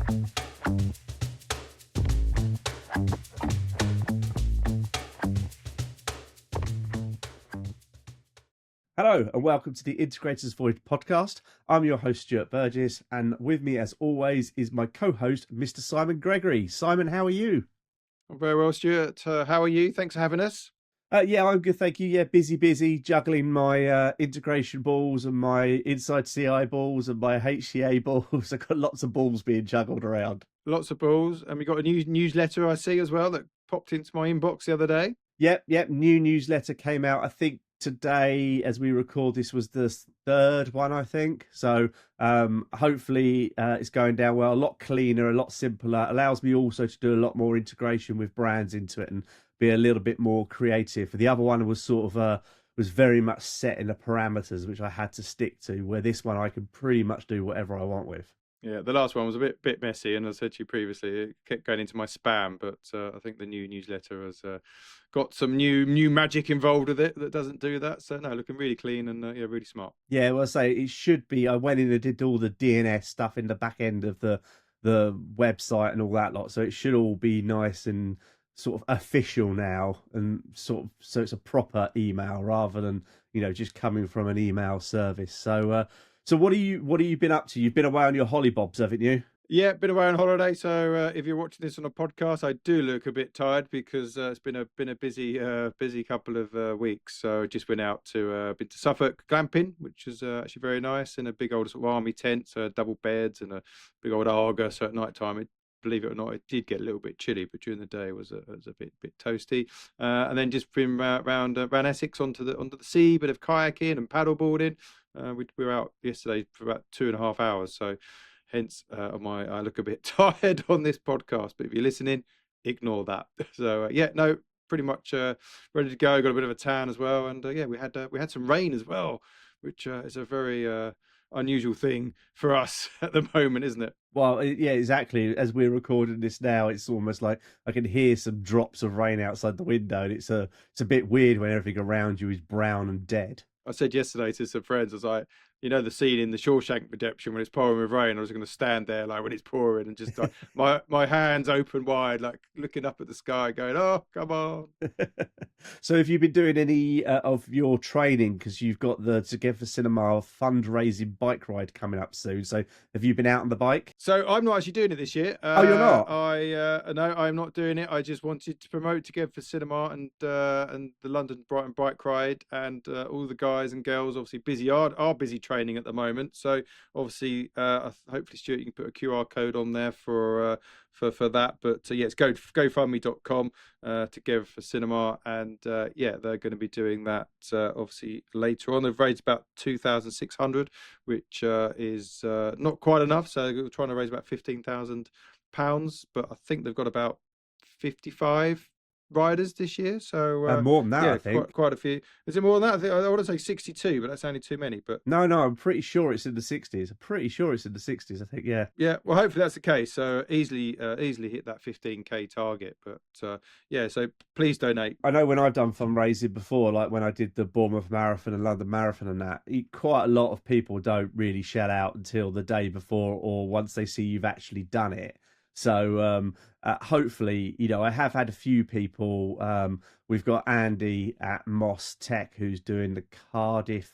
Hello and welcome to the Integrators Void podcast. I'm your host, Stuart Burgess, and with me, as always, is my co-host, Mr. Simon Gregory. Simon, how are you? I'm very well, Stuart. How are you? Thanks for having us. Yeah, I'm good, thank you. Yeah, busy, juggling my integration balls and my inside CI balls and my HCA balls. I've got lots of balls being juggled around. Lots of balls. And we got a new newsletter, I see, as well, that popped into my inbox the other day. Yep. New newsletter came out, I think, today as we record. This was the third one, I think. So hopefully it's going down well. A lot cleaner, a lot simpler. Allows me also to do a lot more integration with brands into it and be a little bit more creative. The other one was sort of was very much set in the parameters which I had to stick to, where this one I can pretty much do whatever I want with. Yeah, the last one was a bit messy, and as I said to you previously, it kept going into my spam. But I think the new newsletter has got some new magic involved with it that doesn't do that. So no, looking really clean and really smart. Yeah, well, I say it should be. I went in and did all the DNS stuff in the back end of the website and all that lot, so it should all be nice and sort of official now, and sort of so it's a proper email rather than just coming from an email service. So what have you been up to? You've been away on your hollybobs, haven't you? Yeah, been away on holiday. So if you're watching this on a podcast, I do look a bit tired because it's been a busy couple of weeks. So just went out to been to Suffolk glamping, which is actually very nice, in a big old sort of army tent, so double beds and a big old Arga. So at night time, believe it or not, it did get a little bit chilly, but during the day it was a bit toasty. And then just been around Essex onto the sea, bit of kayaking and paddleboarding. We were out yesterday for about 2.5 hours, so hence I look a bit tired on this podcast. But if you're listening, ignore that. So pretty much ready to go. Got a bit of a tan as well, and we had some rain as well, which is a very unusual thing for us at the moment, isn't it? Well, yeah, exactly. As we're recording this now, it's almost like I can hear some drops of rain outside the window, and it's a bit weird when everything around you is brown and dead. I said yesterday to some friends, I was like, the scene in the Shawshank Redemption when it's pouring with rain, I was going to stand there like when it's pouring and just like my hands open wide, like looking up at the sky going, oh, come on. So have you been doing any of your training? Because you've got the Together Cinema fundraising bike ride coming up soon. So have you been out on the bike? So I'm not actually doing it this year. Oh, you're not? No, I'm not doing it. I just wanted to promote Together Cinema and the London Brighton bike ride, and all the guys and girls obviously are busy training at the moment. So obviously hopefully, Stuart, you can put a QR code on there for that. But it's gofundme.com Together for Cinema, and they're going to be doing that obviously later on. They've raised about 2,600, which is not quite enough, so we're trying to raise about £15,000, but I think they've got about 55 riders this year, so more than that, I think. Quite a few. Is it more than that? I want to say 62, but that's only too many. But no, I'm pretty sure it's in the 60s. I think. Yeah. Well, hopefully that's the case. So easily hit that 15k target. But so please donate. I know when I've done fundraising before, like when I did the Bournemouth Marathon and London Marathon and that, quite a lot of people don't really shell out until the day before or once they see you've actually done it. So hopefully, I have had a few people. We've got Andy at Moss Tech who's doing the Cardiff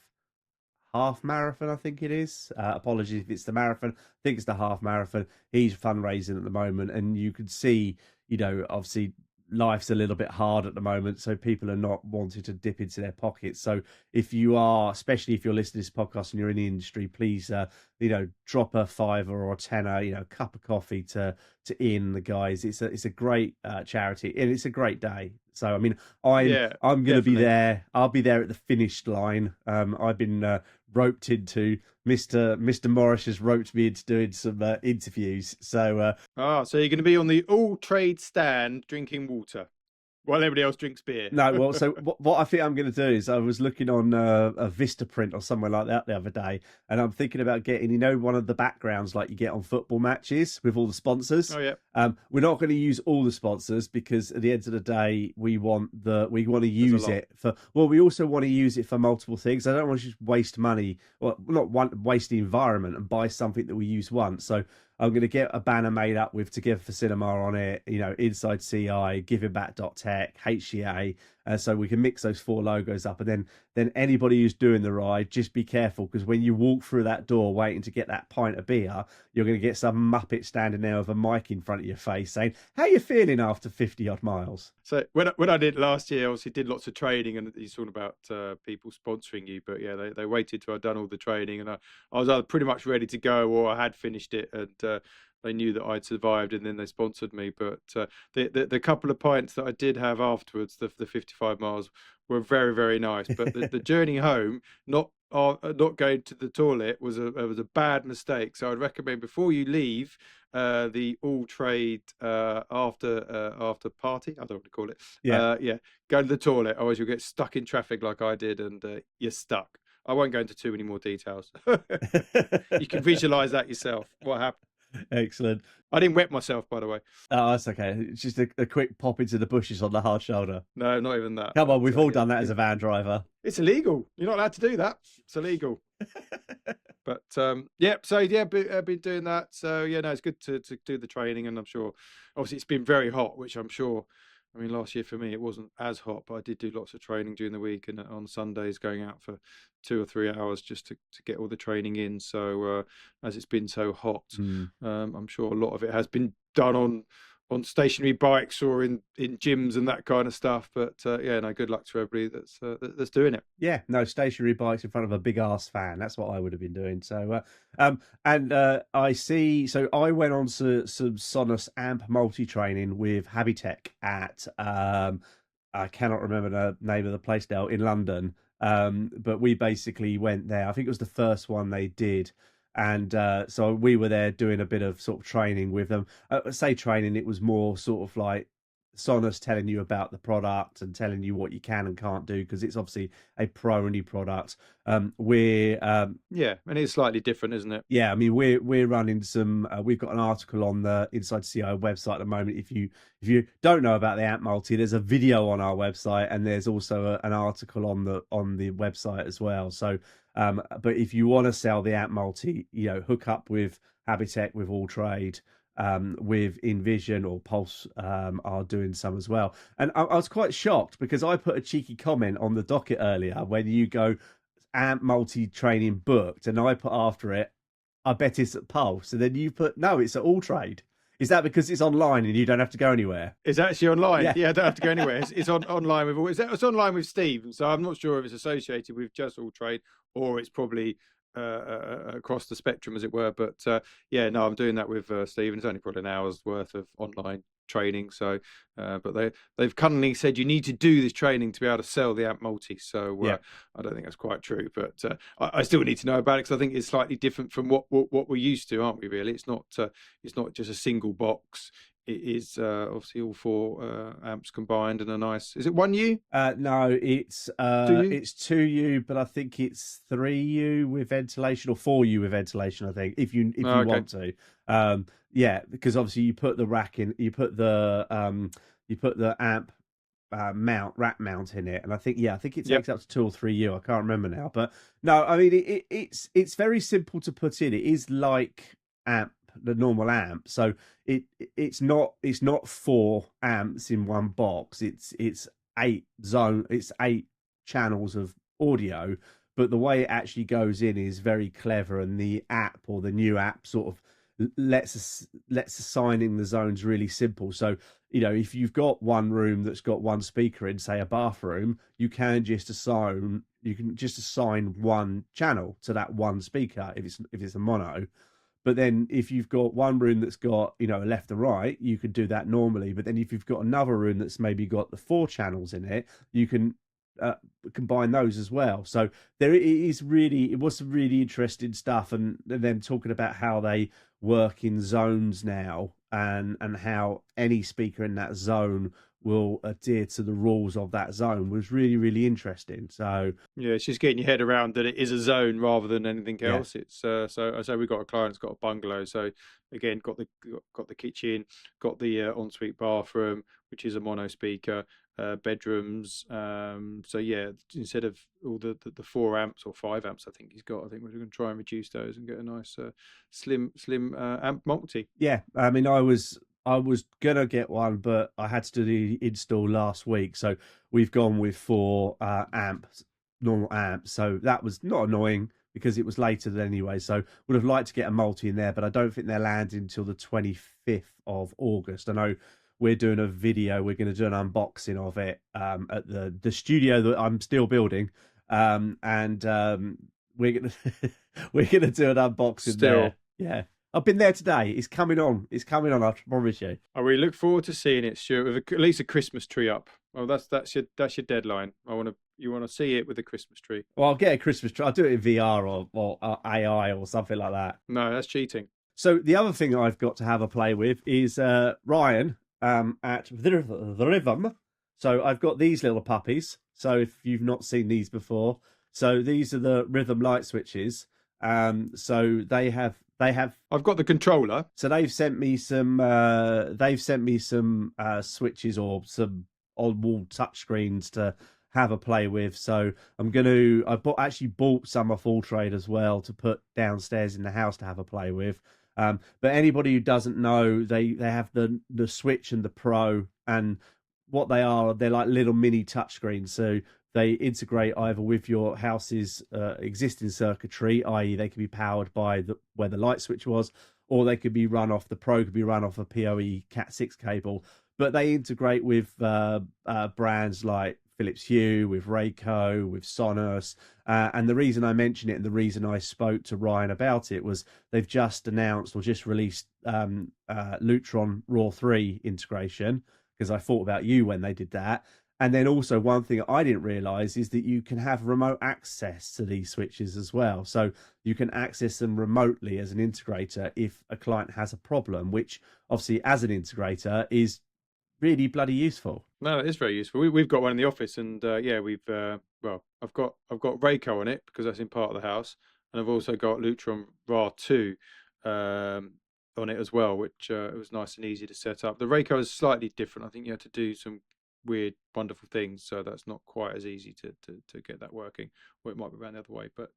half marathon, I think it is. Apologies if it's the marathon. I think it's the half marathon. He's fundraising at the moment, and you can see, obviously life's a little bit hard at the moment, so people are not wanting to dip into their pockets. So if you are, especially if you're listening to this podcast and you're in the industry, please drop a £5 or a tenner, a cup of coffee to Ian, the guys. It's a great charity, and it's a great day. So I mean, I'm going to be there. I'll be there at the finish line. I've been roped into. Mr. Morris has roped me into doing some interviews. So so you're going to be on the all trade stand drinking water while everybody else drinks beer. No, well, so what I think I'm going to do is I was looking on a Vistaprint or somewhere like that the other day, and I'm thinking about getting, one of the backgrounds like you get on football matches with all the sponsors. Oh yeah. We're not going to use all the sponsors because at the end of the day, we want to use it for. Well, we also want to use it for multiple things. I don't want to just waste money, or not waste the environment and buy something that we use once. So I'm going to get a banner made up with Together for Cinema on it, inside CI, givingback.tech, HCA, so we can mix those 4 logos up. And then anybody who's doing the ride, just be careful, because when you walk through that door waiting to get that pint of beer, you're going to get some muppet standing there with a mic in front of your face saying, how you feeling after 50 odd miles? So when I did last year, obviously did lots of training, and you're talking about people sponsoring you, but yeah, they waited till I'd done all the training, and I was either pretty much ready to go or I had finished it, and they knew that I'd survived, and then they sponsored me. But the couple of pints that I did have afterwards, the 55 miles, were very, very nice. But the journey home, not going to the toilet, was a bad mistake. So I'd recommend, before you leave the all trade after party, I don't want to call it, go to the toilet, otherwise you'll get stuck in traffic like I did, and you're stuck. I won't go into too many more details. You can visualize that yourself, what happened. Excellent. I didn't wet myself, by the way. Oh, that's okay. It's just a quick pop into the bushes on the hard shoulder. No, not even that. Come on, we've all done that as a van driver. It's illegal. You're not allowed to do that. It's illegal. But I've been doing that. So yeah, no, it's good to do the training, and I'm sure, obviously, it's been very hot, which I'm sure. I mean, last year for me, it wasn't as hot, but I did do lots of training during the week, and on Sundays going out for 2 or 3 hours just to get all the training in. So as it's been so hot, I'm sure a lot of it has been done on stationary bikes or in gyms and that kind of stuff. But good luck to everybody that's doing it. Yeah, no, stationary bikes in front of a big ass fan. That's what I would have been doing. So, I see. So I went on to some Sonos Amp Multi training with Habitech at I cannot remember the name of the place now, in London. But we basically went there. I think it was the first one they did. And so we were there doing a bit of sort of training with them. Say training, it was more sort of like Sonos telling you about the product and telling you what you can and can't do, because it's obviously a pro-only product. And it's slightly different, isn't it? Yeah, I mean, we're running some. We've got an article on the Inside CI website at the moment. If you don't know about the Amp Multi, there's a video on our website, and there's also an article on the website as well. So, but if you want to sell the Amp Multi, hook up with Habitech, with All Trade, with Envision or Pulse are doing some as well. And I was quite shocked, because I put a cheeky comment on the docket earlier when you go Amp Multi training booked, and I put after it, I bet it's at Pulse. And then you put, no, it's at All Trade. Is that because it's online and you don't have to go anywhere? It's actually online. Yeah, I don't have to go anywhere. It's online with it's online with Steve. So I'm not sure if it's associated with just All Trade, or it's probably across the spectrum, as it were. But I'm doing that with Steve, and it's only probably an hour's worth of online training. So but they've cunningly said you need to do this training to be able to sell the Amp Multi. So I don't think that's quite true, but I still need to know about it, because I think it's slightly different from what we're used to, aren't we? Really, it's not just a single box. It is obviously all 4 amps combined, and a nice. Is it 1U? No, it's 2U, but I think it's 3U with ventilation, or 4U with ventilation. I think if you want to, because obviously you put the rack in, you put the amp rack mount in it, and I think it takes up to 2 or 3U. I can't remember now, but no, I mean it's very simple to put in. It is like the normal amp, so it's not 4 amps in one box. It's 8 channels of audio, but the way it actually goes in is very clever, and the app, or the new app, sort of lets assigning the zones really simple. So if you've got one room that's got one speaker in, say a bathroom, you can just assign one channel to that one speaker if it's a mono. But then if you've got one room that's got, a left and right, you could do that normally. But then if you've got another room that's maybe got the 4 channels in it, you can combine those as well. So it was some really interesting stuff. And then talking about how they work in zones now, and how any speaker in that zone will adhere to the rules of that zone, was really, really interesting. So it's just getting your head around that it is a zone rather than anything else. It's so we've got a client that's got a bungalow, so again got the kitchen, got the ensuite bathroom, which is a mono speaker, bedrooms. So yeah, instead of all the 4 amps or 5 amps, I think he's got. I think we're going to try and reduce those and get a nice slim amp multi. Yeah, I mean, I was gonna get one, but I had to do the install last week, so we've gone with 4 amps, normal amps. So that was not annoying because it was later than anyway. So would have liked to get a multi in there, but I don't think they're landing until the 25th of August. I know we're doing a video. We're going to do an unboxing of it at the studio that I'm still building, and we're gonna we're gonna do an unboxing Still. there. Yeah. I've been there today. It's coming on. It's coming on. I promise you. I really look forward to seeing it, Stuart, with at least a Christmas tree up. Oh, that's your deadline. You want to see it with a Christmas tree. Well, I'll get a Christmas tree. I'll do it in VR or AI or something like that. No, that's cheating. So the other thing I've got to have a play with is Ryan at the Rhythm. So I've got these little puppies. So if you've not seen these before, so these are the Rhythm light switches. So they have. I've got the controller. So they've sent me some. Switches or some on-wall touchscreens to have a play with. So actually bought some off All Trade as well to put downstairs in the house to have a play with. But anybody who doesn't know, they have the Switch and the Pro, and what they are, they're like little mini touchscreens. So they integrate either with your house's existing circuitry, i.e. they can be powered by where the light switch was, or they could be run off, the Pro could be run off a PoE Cat6 cable. But they integrate with brands like Philips Hue, with Rayco, with Sonos. And the reason I mention it and the reason I spoke to Ryan about it was they've just announced or just released Lutron Raw 3 integration, because I thought about you when they did that. And then also one thing I didn't realize is that you can have remote access to these switches as well. So you can access them remotely as an integrator if a client has a problem, which obviously as an integrator is really bloody useful. No, it is very useful. We've got one in the office, and we've I've got Rayco on it because that's in part of the house, and I've also got Lutron RAR 2 on it as well, which it was nice and easy to set up. The Rayco is slightly different. I think you had to do some weird, wonderful things, so that's not quite as easy to get that working. Or it might be around the other way, but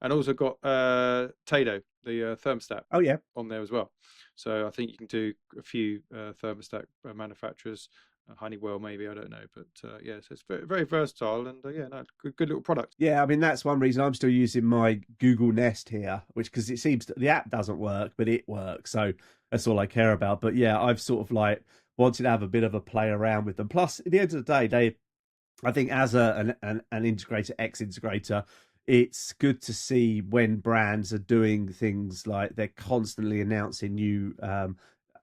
and also got Tado, the thermostat. Oh yeah, on there as well. So I think you can do a few thermostat manufacturers, Honeywell maybe, I don't know, but so it's very, very versatile, and good little product. Yeah, I mean that's one reason I'm still using my Google Nest here, which because it seems the app doesn't work, but it works, so that's all I care about. But yeah, I've sort of like wanted to have a bit of a play around with them. Plus, at the end of the day, I think as an integrator, ex-integrator, it's good to see when brands are doing things like they're constantly announcing new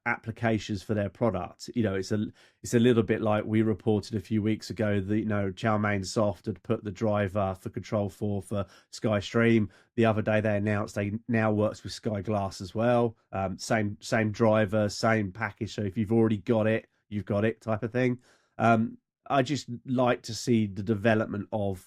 applications for their product. It's a little bit like we reported a few weeks ago that Chow Mein Soft had put the driver for Control 4 for Sky Stream. The other day they announced they now works with Sky Glass as well. Same driver, same package. So if you've already got it, you've got it type of thing. I just like to see the development of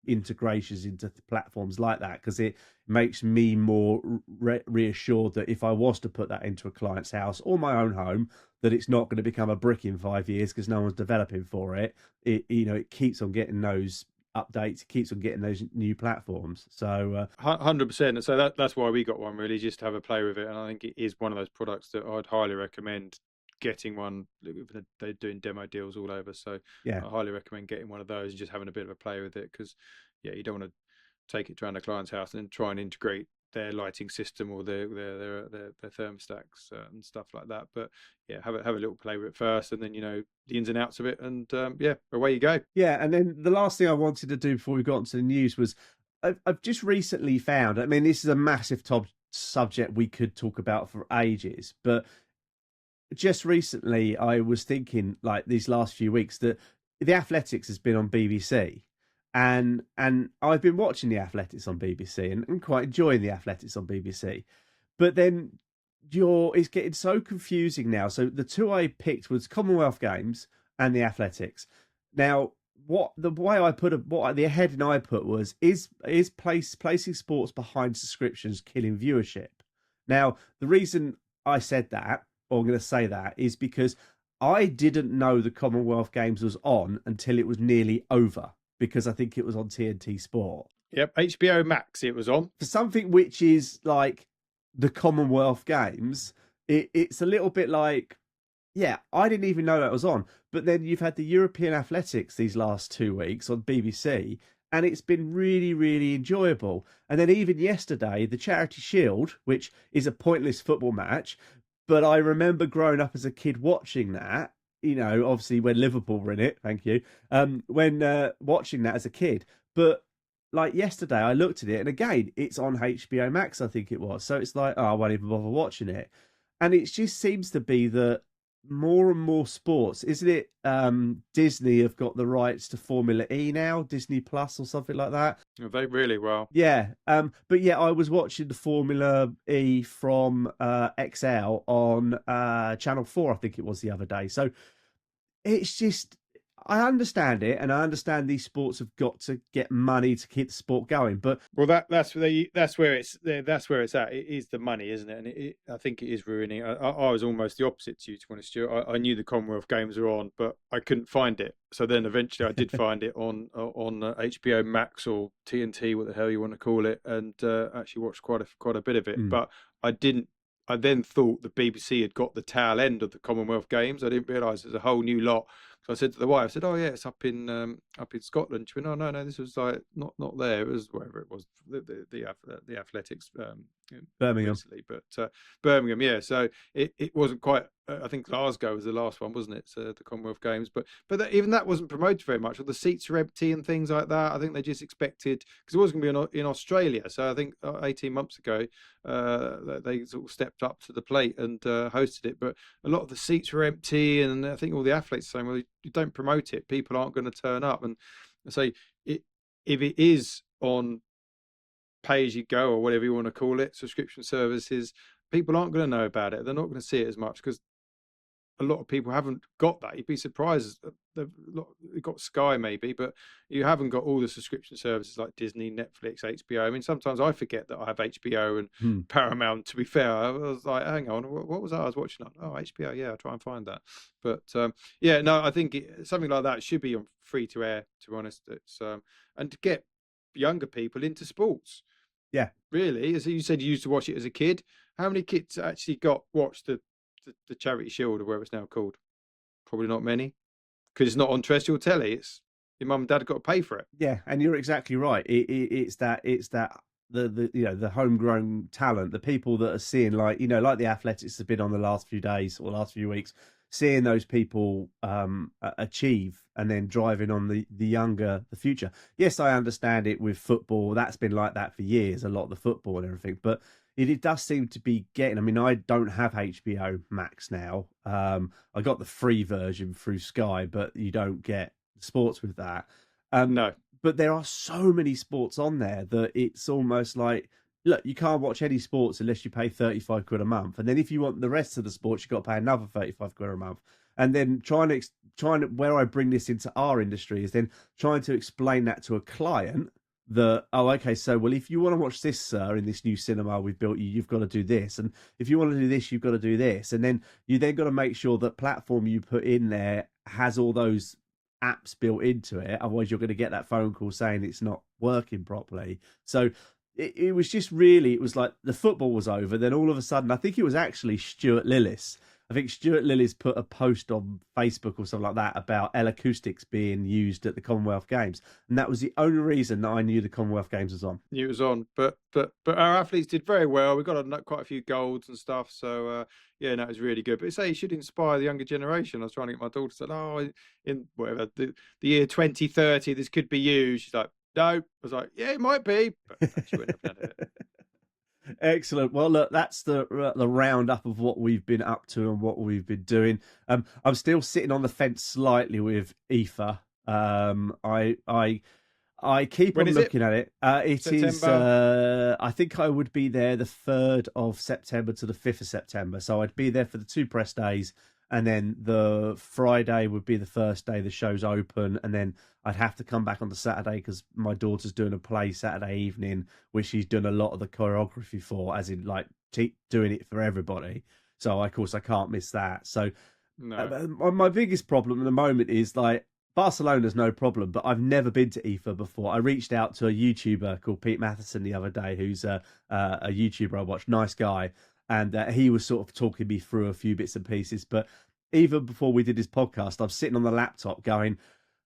integrations into platforms like that, because it makes me more reassured that if I was to put that into a client's house or my own home, that it's not going to become a brick in 5 years because no one's developing for it. It keeps on getting those updates, it keeps on getting those new platforms. So 100%. So that's why we got one, really, just to have a play with it. And I think it is one of those products that I'd highly recommend getting one. They're doing demo deals all over, so yeah, I highly recommend getting one of those and just having a bit of a play with it, because you don't want to take it to a client's house and then try and integrate their lighting system or their thermostats and stuff like that. But have a little play with it first, and then the ins and outs of it, and away you go. Yeah, and then the last thing I wanted to do before we got into the news was I've just recently found, I mean, this is a massive subject we could talk about for ages, but just recently I was thinking, like these last few weeks, that The Athletics has been on BBC, and I've been watching The Athletics on BBC and quite enjoying The Athletics on BBC. But then it's getting so confusing now. So the two I picked was Commonwealth Games and The Athletics. Now, the heading I put was is placing sports behind subscriptions killing viewership? Now, the reason I said that, or I'm going to say that, is because I didn't know the Commonwealth Games was on until it was nearly over because I think it was on TNT Sport. Yep, HBO Max it was on. For something which is like the Commonwealth Games, it's a little bit like, yeah, I didn't even know that was on. But then you've had the European Athletics these last 2 weeks on BBC, and it's been really, really enjoyable. And then even yesterday, the Charity Shield, which is a pointless football match, but I remember growing up as a kid watching that. You know, obviously when Liverpool were in it, thank you. When watching that as a kid, but like yesterday, I looked at it, and again, it's on HBO Max, I think it was. So it's like, oh, I won't even bother watching it. And it just seems to be that more and more sports, isn't it? Disney have got the rights to Formula E now, Disney Plus or something like that. They really well. Yeah. But yeah, I was watching the Formula E from XL on Channel 4, I think it was the other day. So it's just, I understand it, and I understand these sports have got to get money to keep the sport going. But well, that's where it's at. It is the money, isn't it? And I think it is ruining. I was almost the opposite to you, to be honest, Stuart. I knew the Commonwealth Games were on, but I couldn't find it. So then eventually I did find it on HBO Max or TNT, what the hell you want to call it, and actually watched quite a bit of it. But I didn't. I then thought the BBC had got the tail end of the Commonwealth Games. I didn't realise there's a whole new lot. So I said to the wife, I said, "Oh yeah, it's up in Scotland." She went, "Oh no, this was like not there. It was wherever it was, the athletics, Birmingham, recently, but Birmingham, yeah." So it wasn't quite. I think Glasgow was the last one, wasn't it? So the Commonwealth Games, but even that wasn't promoted very much. Well, the seats are empty and things like that. I think they just expected, because it was going to be in Australia. So I think 18 months ago, they sort of stepped up to the plate and hosted it. But a lot of the seats were empty, and I think all the athletes are saying, "Well, you don't promote it, people aren't going to turn up." And I say, if it is on pay as you go or whatever you want to call it, subscription services, people aren't going to know about it. They're not going to see it as much because a lot of people haven't got that. You'd be surprised. They've got Sky maybe, but you haven't got all the subscription services like Disney, Netflix, HBO. I mean, sometimes I forget that I have HBO and Paramount. To be fair, I was like, hang on, what was that I was watching on? Oh, HBO. Yeah, I'll try and find that. But yeah, no, I think something like that should be on free to air. To be honest, it's and to get younger people into sports. Yeah, really, as you said, you used to watch it as a kid. How many kids actually watched the Charity Shield or whatever it's now called? Probably not many, because it's not on terrestrial telly. It's your mum and dad got to pay for it. Yeah, and you're exactly right. It's that the homegrown talent, the people that are seeing, like the athletics have been on the last few days or last few weeks, seeing those people achieve and then driving on the future. Yes, I understand it with football. That's been like that for years, a lot of the football and everything. But it does seem to be getting, I mean, I don't have HBO Max now. I got the free version through Sky, but you don't get sports with that. No. But there are so many sports on there that it's almost like, look, you can't watch any sports unless you pay 35 quid a month. And then if you want the rest of the sports, you've got to pay another 35 quid a month. And then trying to, where I bring this into our industry is then trying to explain that to a client that, oh, okay, so, well, if you want to watch this, sir, in this new cinema we've built you've got to do this. And if you want to do this, you've got to do this. And then you then got to make sure that platform you put in there has all those apps built into it. Otherwise, you're going to get that phone call saying it's not working properly. So it was just really, it was like the football was over. Then all of a sudden, I think it was actually Stuart Lillis. I think Stuart Lillis put a post on Facebook or something like that about Acoustics being used at the Commonwealth Games, and that was the only reason that I knew the Commonwealth Games was on. Knew it was on, but our athletes did very well. We got quite a few golds and stuff. So yeah, no, it was really good. But say it should inspire the younger generation. I was trying to get my daughter to say, "Oh, in whatever the year 2030, this could be you." She's like, "No." I was like, "Yeah, it might be," but she wouldn't have done it. Excellent. Well, look, that's the roundup of what we've been up to and what we've been doing. I'm still sitting on the fence slightly with EFA. I keep on looking at it. It is. I think I would be there the 3rd of September to the 5th of September. So I'd be there for the 2 press days, and then the Friday would be the first day the show's open, and then I'd have to come back on the Saturday because my daughter's doing a play Saturday evening, which she's done a lot of the choreography for, as in like doing it for everybody. So of course I can't miss that. So No. My biggest problem at the moment is like Barcelona's no problem, but I've never been to IFA before. I reached out to a YouTuber called Pete Matheson the other day, who's a YouTuber I watch, nice guy, and he was sort of talking me through a few bits and pieces. But even before we did this podcast, I'm sitting on the laptop going,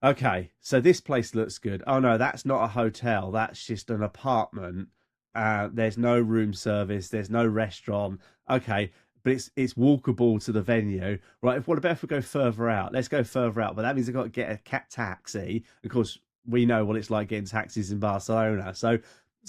okay, so this place looks good. Oh no, that's not a hotel. That's just an apartment. There's no room service. There's no restaurant. Okay, but it's walkable to the venue, right? What about if we go further out? Let's go further out, but that means I've got to get a cat taxi. Of course, we know what it's like getting taxis in Barcelona. So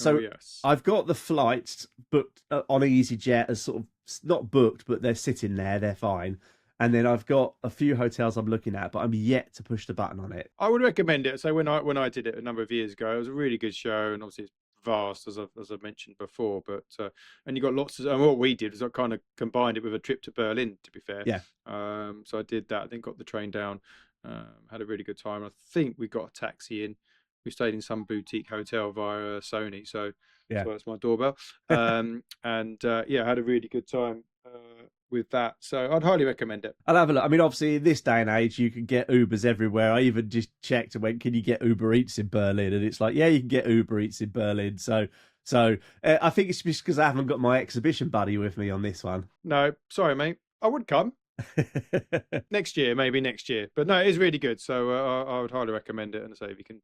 Oh yes. I've got the flights booked on EasyJet as sort of not booked, but they're sitting there, they're fine. And then I've got a few hotels I'm looking at, but I'm yet to push the button on it. I would recommend it. So when I did it a number of years ago, it was a really good show, and obviously it's vast as I mentioned before. But and you got lots of. And what we did was I kind of combined it with a trip to Berlin. To be fair, Yeah. So I did that. I then got the train down. Had a really good time. I think we got a taxi in. We stayed in some boutique hotel via Sony. So Yeah. that's my doorbell. And yeah, I had a really good time. With that, so I'd highly recommend it. I'll have a look. I mean, obviously, in this day and age, you can get Ubers everywhere. I even just checked and went, "Can you get Uber Eats in Berlin?" And it's like, "Yeah, you can get Uber Eats in Berlin." So I think it's just because I haven't got my exhibition buddy with me on this one. No, sorry, mate. I would come next year, maybe next year. But no, it is really good. So I would highly recommend it. And say if you can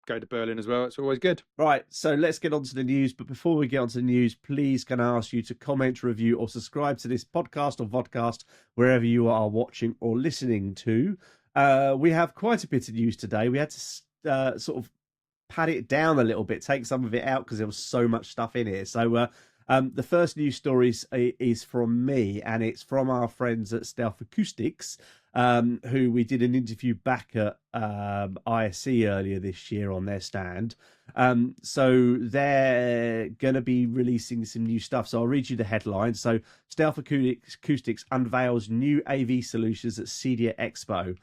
go to Berlin as well, it's always good. Right, so let's get on to the news. But before we get on to the news, please can I ask you to comment, review, or subscribe to this podcast or vodcast wherever you are watching or listening to. We have quite a bit of news today. We had to sort of pad it down a little bit, take some of it out because there was so much stuff in here. So the first news story is from me, and it's from our friends at Stealth Acoustics, who we did an interview back at ISC earlier this year on their stand. So they're going to be releasing some new stuff. So I'll read you the headline. So Stealth Acoustics unveils new AV solutions at CEDIA Expo.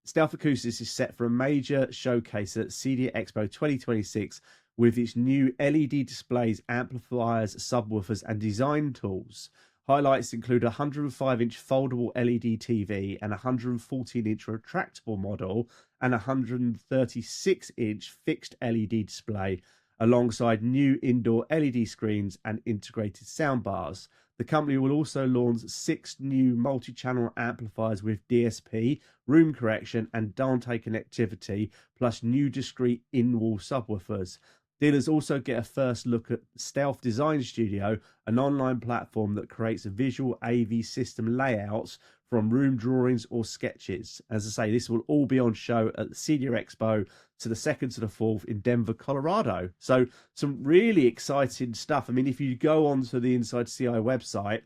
Stealth Acoustics is set for a major showcase at CEDIA Expo 2026 with its new LED displays, amplifiers, subwoofers, and design tools. Highlights include a 105-inch foldable LED TV, and a 114-inch retractable model, and a 136-inch fixed LED display, alongside new indoor LED screens and integrated soundbars. The company will also launch 6 new multi-channel amplifiers with DSP, room correction, and Dante connectivity, plus new discrete in-wall subwoofers. Dealers also get a first look at Stealth Design Studio, an online platform that creates visual AV system layouts from room drawings or sketches. As I say, this will all be on show at the CEDIA Expo to the 2nd to the 4th in Denver, Colorado. So some really exciting stuff. I mean, if you go onto the Inside CI website,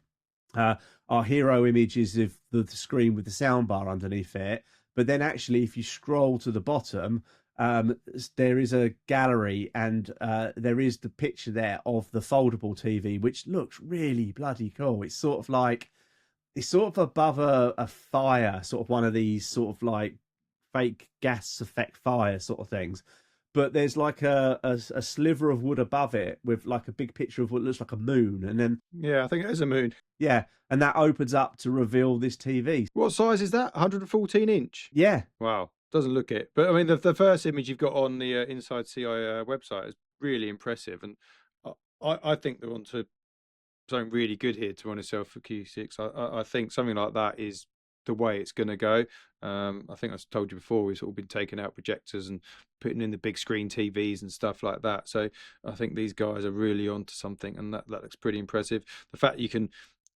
our hero image is of the screen with the soundbar underneath it. But then actually, if you scroll to the bottom, there is a gallery, and there is the picture there of the foldable TV, which looks really bloody cool. It's sort of above a fire, sort of one of these sort of like fake gas effect fire sort of things. But there's like a sliver of wood above it with like a big picture of what looks like a moon. And then, yeah, I think it is a moon. Yeah, and that opens up to reveal this TV. What size is that? 114-inch? Yeah. Wow. Doesn't look it. But I mean, the first image you've got on the Inside CI website is really impressive. And I think they're onto something really good here, to be honest, Stealth Acoustics. I think something like that is the way it's going to go. I think I told you before, we've sort of been taking out projectors and putting in the big screen TVs and stuff like that. So I think these guys are really onto something, and that looks pretty impressive. The fact you can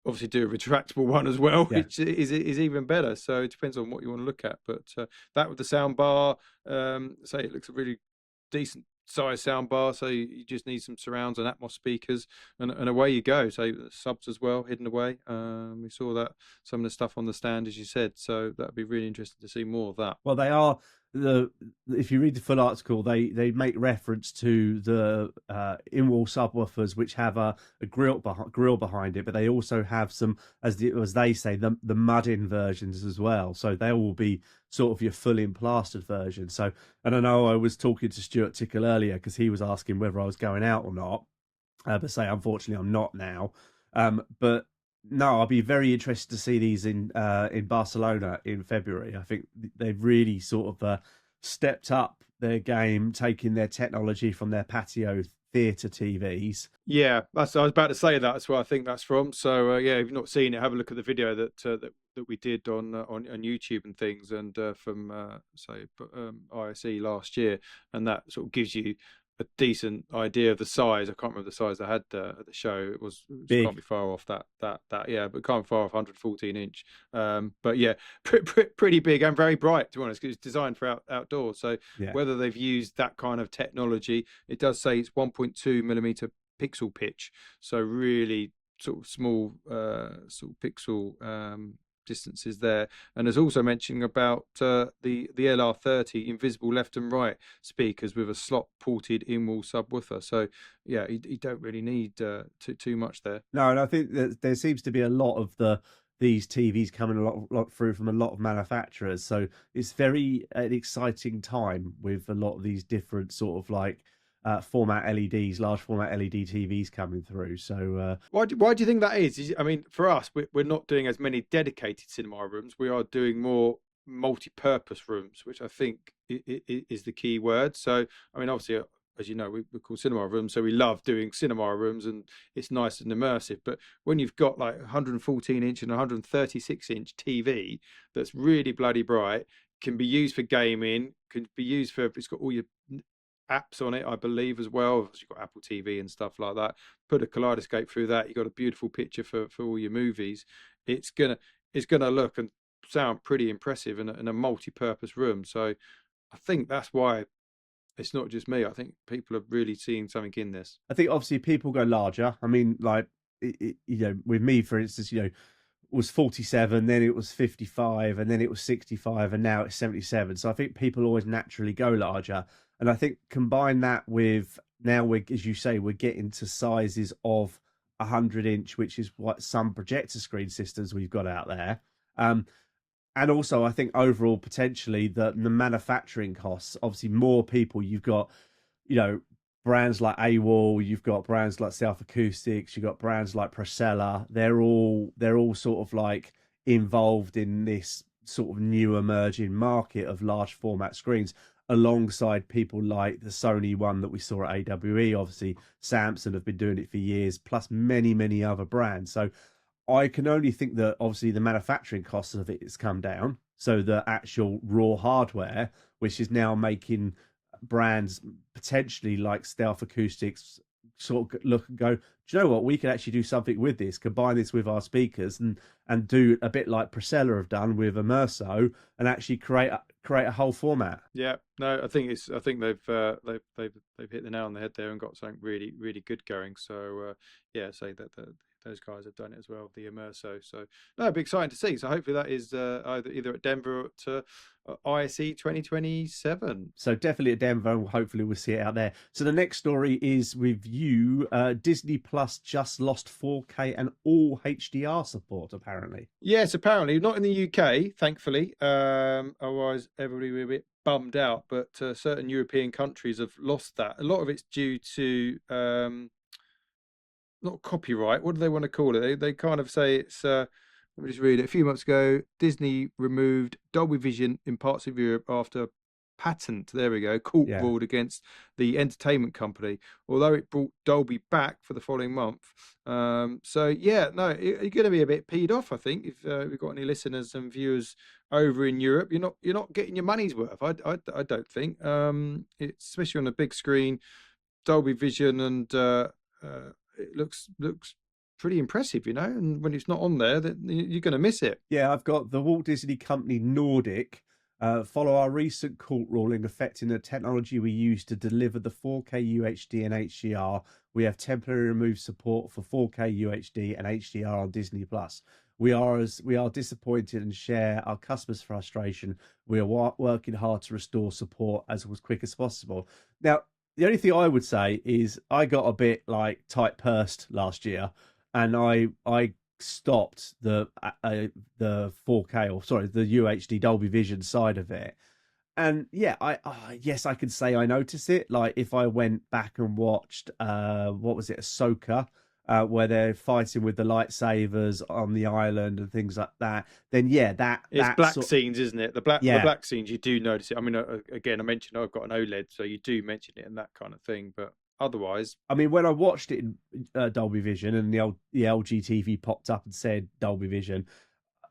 obviously do a retractable one as well, Yeah. which is even better. So it depends on what you want to look at. But that with the sound bar, say it looks a really decent size sound bar, so you just need some surrounds and Atmos speakers, and away you go. So subs as well hidden away. We saw that some of the stuff on the stand, as you said, so that'd be really interesting to see more of that. Well, they are if you read the full article, they make reference to the in-wall subwoofers, which have a grill behind it, but they also have some, as they say, the mud-in versions as well. So they will be sort of your full-in plastered version. So, and I know I was talking to Stuart Tickle earlier because he was asking whether I was going out or not. But say, unfortunately, I'm not now. But No, I'll be very interested to see these in Barcelona in February. I think they've really sort of stepped up their game, taking their technology from their patio theatre TVs. Yeah, that's I was about to say that. That's where I think that's from. So yeah, if you've not seen it, have a look at the video that we did on YouTube and things, and from say ISE last year, and that sort of gives you a decent idea of the size. I can't remember the size they had at the show. It can't Big. be far off that yeah, but can't be far off 114 inch. But yeah, pretty big and very bright, to be honest, because it's designed for outdoors. So Yeah. whether they've used that kind of technology, it does say it's 1.2 millimeter pixel pitch, so really sort of small sort of pixel distances there. And there's also mentioning about the LR30 invisible left and right speakers with a slot ported in-wall subwoofer. So yeah, you don't really need too much there. No, and I think that there seems to be a lot of these TVs coming a lot through from a lot of manufacturers. So it's very an exciting time with a lot of these different sort of like format LEDs, large format LED TVs coming through. So why do you think that is? I mean, for us, we're not doing as many dedicated cinema rooms. We are doing more multi-purpose rooms, which I think is the key word. So, I mean, obviously, as you know, we call cinema rooms, so we love doing cinema rooms, and it's nice and immersive. But when you've got like 114-inch and 136-inch TV that's really bloody bright, can be used for gaming, can be used for, it's got all your apps on it, I believe, as well. You've got Apple TV and stuff like that. Put a kaleidoscope through that, you've got a beautiful picture for all your movies. It's gonna look and sound pretty impressive in a multi-purpose room. So I think that's why it's not just me. I think people are really seeing something in this. I think obviously people go larger. I mean, like with me, for instance, was 47, then it was 55, and then it was 65, and now it's 77. So I think people always naturally go larger. And I think combine that with now as you say, we're getting to sizes of 100-inch, which is what some projector screen systems we've got out there. And also, I think overall, potentially, the manufacturing costs, obviously, more people, you've got, brands like AWOL, you've got brands like Stealth Acoustics, you've got brands like Procella. They're all sort of like involved in this sort of new emerging market of large format screens, alongside people like the Sony one that we saw at AWE. Obviously, Samsung have been doing it for years, plus many, many other brands. So I can only think that obviously the manufacturing costs of it has come down. So the actual raw hardware, which is now making brands potentially like Stealth Acoustics sort of look and go, do you know what? We can actually do something with this, combine this with our speakers and do a bit like Procella have done with Immerso and actually create a whole format. Yeah, no, I think they've hit the nail on the head there and got something really, really good going. So yeah, say that those guys have done it as well, the Immerso. So no, it'd be exciting to see. So hopefully that is either at Denver or at ISE 2027. So definitely at Denver, and hopefully we'll see it out there. So the next story is with you. Disney Plus just lost 4K and all HDR support, apparently. Yes, apparently not in the UK, thankfully. Otherwise, everybody would be a bit bummed out. But certain European countries have lost that. A lot of it's due to not copyright. What do they want to call it? They kind of say it's. Let me just read it. A few months ago, Disney removed Dolby Vision in parts of Europe after patent, there we go, court ruled against the entertainment company, although it brought Dolby back for the following month. So yeah, no, you're going to be a bit peed off, I think, if we've got any listeners and viewers over in Europe. You're not getting your money's worth. I don't think. It's especially on a big screen, Dolby Vision, and it looks pretty impressive, and when it's not on there, then you're going to miss it. Yeah, I've got the Walt Disney Company Nordic. Follow our recent court ruling affecting the technology we use to deliver the 4K UHD and HDR. We have temporarily removed support for 4K UHD and HDR on Disney Plus. We are disappointed and share our customers' frustration. We are working hard to restore support as quick as possible. Now, the only thing I would say is I got a bit like tight-pursed last year, and I stopped the 4K, or sorry, the UHD Dolby Vision side of it. And yeah, yes, I could say I noticed it. Like if I went back and watched what was it, Ahsoka, where they're fighting with the lightsabers on the island and things like that, then yeah, It's that black sort, scenes, isn't it? The yeah. black scenes, you do notice it. I mean, again, I mentioned I've got an OLED, so you do mention it and that kind of thing. But otherwise, I mean, when I watched it in Dolby Vision and the LG TV popped up and said Dolby Vision,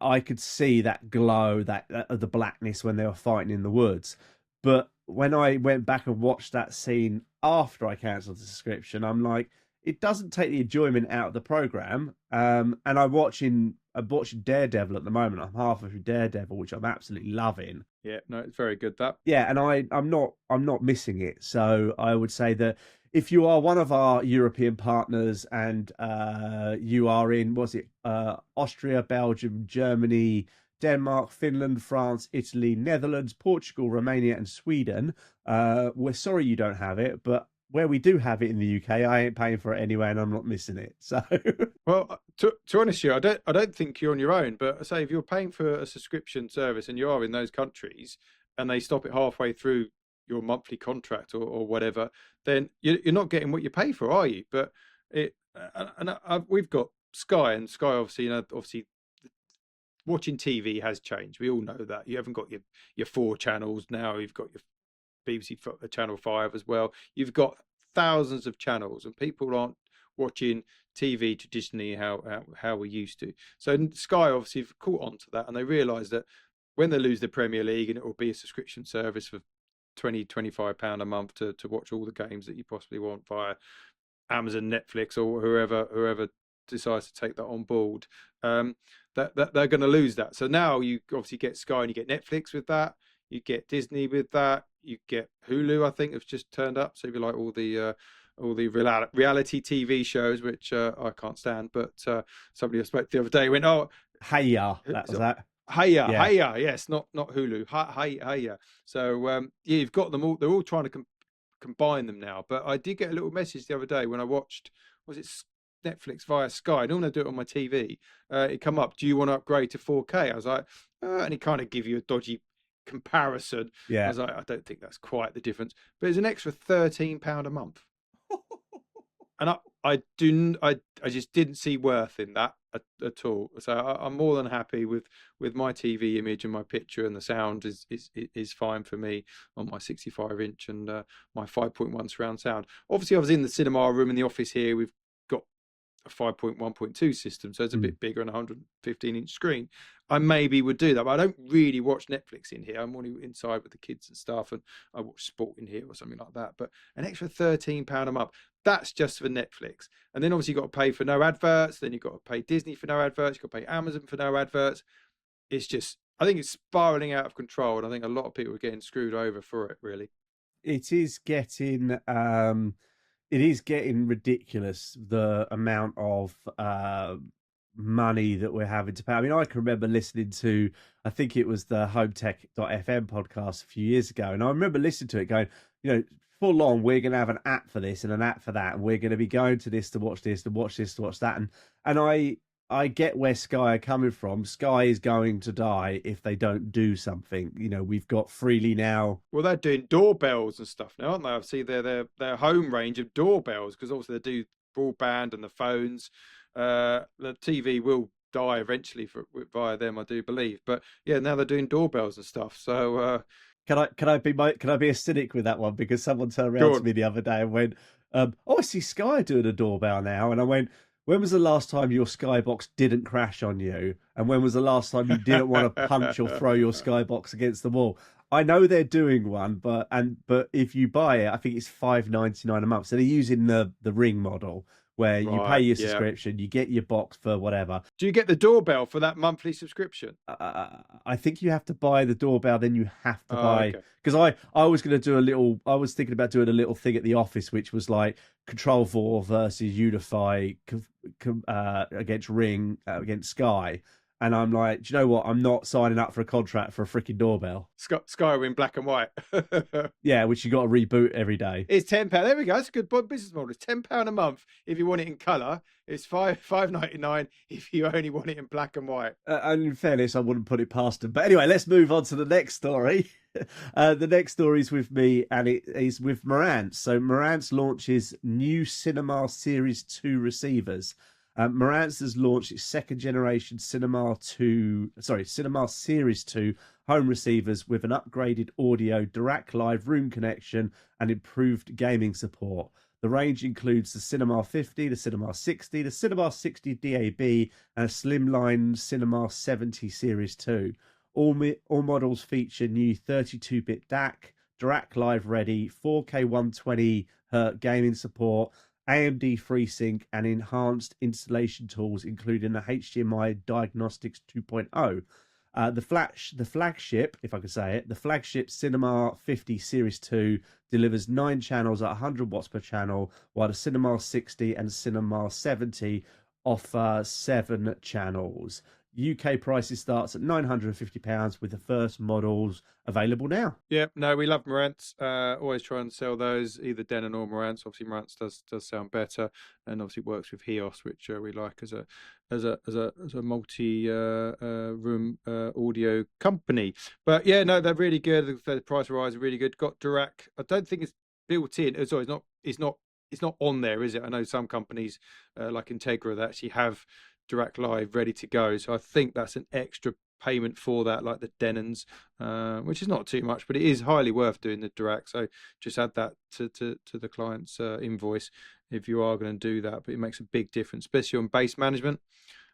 I could see that glow, that the blackness when they were fighting in the woods. But when I went back and watched that scene after I cancelled the subscription, I'm like, it doesn't take the enjoyment out of the program. And I'm watching Daredevil at the moment. I'm halfway through Daredevil, which I'm absolutely loving. yeah, no, it's very good. That Yeah, and I'm not missing it. So I would say that if you are one of our European partners and you are in, was it Austria, Belgium, Germany, Denmark, Finland, France, Italy, Netherlands, Portugal, Romania, and Sweden, we're sorry you don't have it, but where we do have it in the UK, I ain't paying for it anyway, and I'm not missing it. So, well, to honest you, I don't think you're on your own. But I say if you're paying for a subscription service and you are in those countries, and they stop it halfway through your monthly contract or whatever, then you're not getting what you pay for, are you? But we've got Sky, and Sky obviously, obviously watching TV has changed. We all know that. You haven't got your 4 channels now. You've got your BBC Channel 5 as well. You've got thousands of channels, and people aren't watching TV traditionally how we used to. So Sky obviously have caught on to that, and they realise that when they lose the Premier League, and it will be a subscription service for £20-25 a month to watch all the games that you possibly want via Amazon, Netflix, or whoever decides to take that on board, that they're going to lose that. So now you obviously get Sky and you get Netflix with that, you get Disney with that, you get Hulu, I think, have just turned up. So if you like all the reality TV shows, which I can't stand, but somebody I spoke to the other day went, "Oh, Hiya, that was that." Hiya, Yeah. hiya, yes, not Hulu, hiya. So yeah, you've got them all. They're all trying to combine them now. But I did get a little message the other day when I watched, was it Netflix via Sky? I normally do it on my TV. It come up, do you want to upgrade to 4K? I was like, and it kind of give you a dodgy comparison. Yeah. I was like, I don't think that's quite the difference. But it's an extra £13 a month. And I just didn't see worth in that at all. So I'm more than happy with my TV image and my picture, and the sound is fine for me on my 65-inch and my 5.1 surround sound. Obviously, I was in the cinema room in the office here. We've got a 5.1.2 system, so it's a bit bigger and a 115-inch screen. I maybe would do that, but I don't really watch Netflix in here. I'm only inside with the kids and stuff, and I watch sport in here or something like that. But an extra £13 a month, that's just for Netflix. And then obviously you've got to pay for no adverts. Then you've got to pay Disney for no adverts. You've got to pay Amazon for no adverts. It's just, I think it's spiraling out of control. And I think a lot of people are getting screwed over for it, really. It is getting ridiculous, the amount of money that we're having to pay. I mean, I can remember listening to, I think it was the HomeTech.fm podcast a few years ago, and I remember listening to it going, full on, we're going to have an app for this and an app for that, and we're going to be going to this to watch this, to watch this, to watch that. And I get where Sky are coming from. Sky is going to die if they don't do something. We've got Freely now. Well, they're doing doorbells and stuff now, aren't they? I've seen their home range of doorbells, because obviously they do broadband and the phones. The TV will die eventually via them, I do believe. But yeah, now they're doing doorbells and stuff. So can I be a cynic with that one? Because someone turned around to me the other day and went, "Oh, I see Sky doing a doorbell now," and I went, "When was the last time your Skybox didn't crash on you? And when was the last time you didn't want to punch or throw your Skybox against the wall?" I know they're doing one, but if you buy it, I think it's $5.99 a month. So they're using the Ring model, where you pay your subscription, you get your box for whatever. Do you get the doorbell for that monthly subscription? I think you have to buy the doorbell, then you have to buy, because I was going to do I was thinking about doing a little thing at the office, which was like Control 4 versus Unify against Ring, against Sky. And I'm like, do you know what? I'm not signing up for a contract for a freaking doorbell. Skyrim black and white. Yeah, which you got to reboot every day. It's £10. There we go. That's a good business model. It's £10 a month if you want it in colour. It's £5.99 if you only want it in black and white. And in fairness, I wouldn't put it past them. But anyway, let's move on to the next story. The next story is with me, and it is with Marantz. So Marantz launches new Cinema Series 2 receivers. Marantz has launched its second generation Cinema Series 2 home receivers with an upgraded audio, Dirac live room connection, and improved gaming support. The range includes the Cinema 50, the Cinema 60, the Cinema 60 DAB, and a slimline Cinema 70 Series 2. All models feature new 32-bit DAC, Dirac Live Ready, 4K 120Hz gaming support, AMD FreeSync, and enhanced installation tools, including the HDMI Diagnostics 2.0. The flagship, if I could say it, the flagship Cinema 50 Series 2 delivers 9 channels at 100 watts per channel, while the Cinema 60 and Cinema 70 offer 7 channels. UK prices starts at £950 with the first models available now. Yeah, no, we love Marantz. Always try and sell those, either Denon or Marantz. Obviously, Marantz does sound better, and obviously works with HEOS, which we like as a multi room audio company. But yeah, no, they're really good. The price rise are really good. Got Dirac. I don't think it's built in. Sorry, it's not on there, is it? I know some companies like Integra that actually have Dirac Live ready to go, so I think that's an extra payment for that, like the Denons, which is not too much, but it is highly worth doing the Dirac. So just add that to the client's invoice if you are going to do that. But it makes a big difference, especially on bass management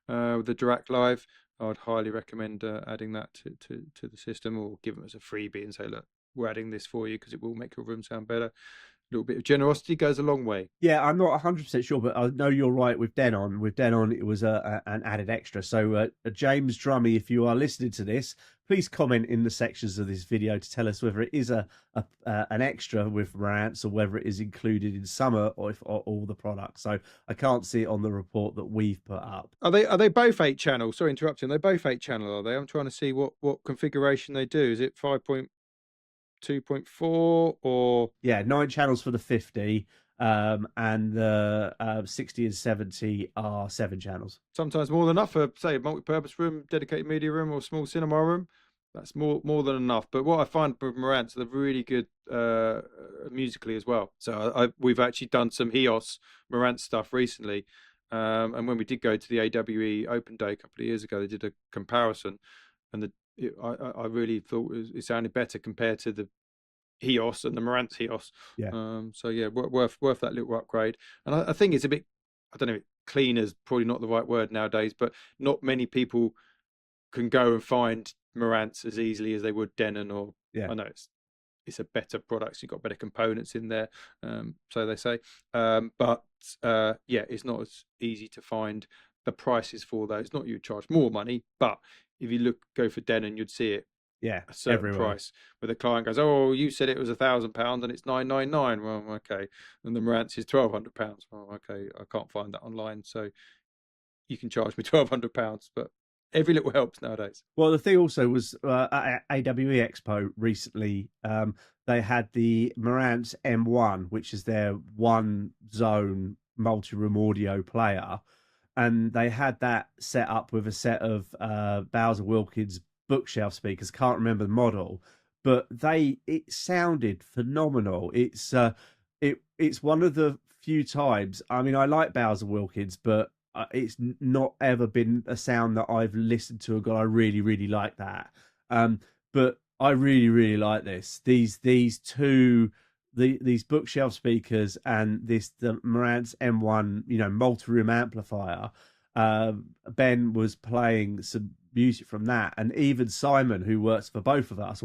with the Dirac Live. I would highly recommend adding that to the system, or give them as a freebie and say, look, we're adding this for you because it will make your room sound better. A little bit of generosity goes a long way. Yeah, I'm not 100% sure, but I know you're right with Denon. With Denon, it was an added extra. So, James Drummy, if you are listening to this, please comment in the sections of this video to tell us whether it is an extra with Marantz or whether it is included in some or all the products. So I can't see it on the report that we've put up. Are they both 8 channel? Sorry, interrupting. They're both 8 channel, are they? I'm trying to see what configuration they do. Is it 5.2.4 or 9 channels for the 50, and the 60 and 70 are 7 channels. Sometimes more than enough for, say, a multi-purpose room, dedicated media room, or small cinema room. That's more than enough. But what I find with Marantz, they're really good musically as well. So we've actually done some HEOS Marantz stuff recently, and when we did go to the AWE Open Day a couple of years ago, they did a comparison, and I really thought it sounded better compared to the HEOS and the Marantz HEOS. Yeah. So yeah, worth that little upgrade. And I think it's a bit, I don't know, clean is probably not the right word nowadays, but not many people can go and find Marantz as easily as they would Denon, or I know it's a better product. So you've got better components in there, so they say. But it's not as easy to find the prices for those. Not you charge more money, but if you go for Denon, you'd see it. Yeah, a certain price where the client goes, oh, you said it was £1,000 and it's £999. Well, okay. And the Marantz is £1,200. Well, okay, I can't find that online, so you can charge me £1,200. But every little helps nowadays. Well, the thing also was at AWE Expo recently, they had the Marantz M1, which is their one zone multi-room audio player, and they had that set up with a set of Bowser Wilkins bookshelf speakers. Can't remember the model, but it sounded phenomenal. It's one of the few times, I mean, I like Bowser Wilkins, but it's not ever been a sound that I've listened to and gone, I really, really like that. But I really, really like this. These bookshelf speakers and the Marantz M1, multi-room amplifier. Ben was playing some music from that, and even Simon, who works for both of us,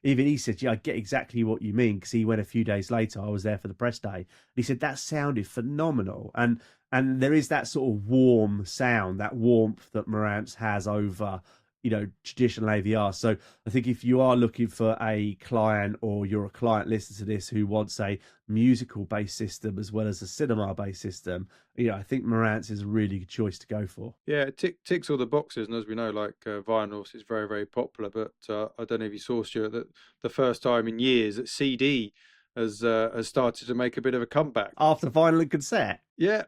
even he said, yeah, I get exactly what you mean, because he went a few days later. I was there for the press day. He said that sounded phenomenal, and there is that sort of warm sound, that warmth that Marantz has over traditional AVR. So I think if you are looking for a client, or you're a client listening to this who wants a musical based system as well as a cinema based system, I think Marantz is a really good choice to go for. Yeah, it ticks all the boxes, and as we know, like vinyl is very, very popular. But I don't know if you saw, Stuart, that the first time in years that CD has started to make a bit of a comeback After vinyl and cassette. Yeah.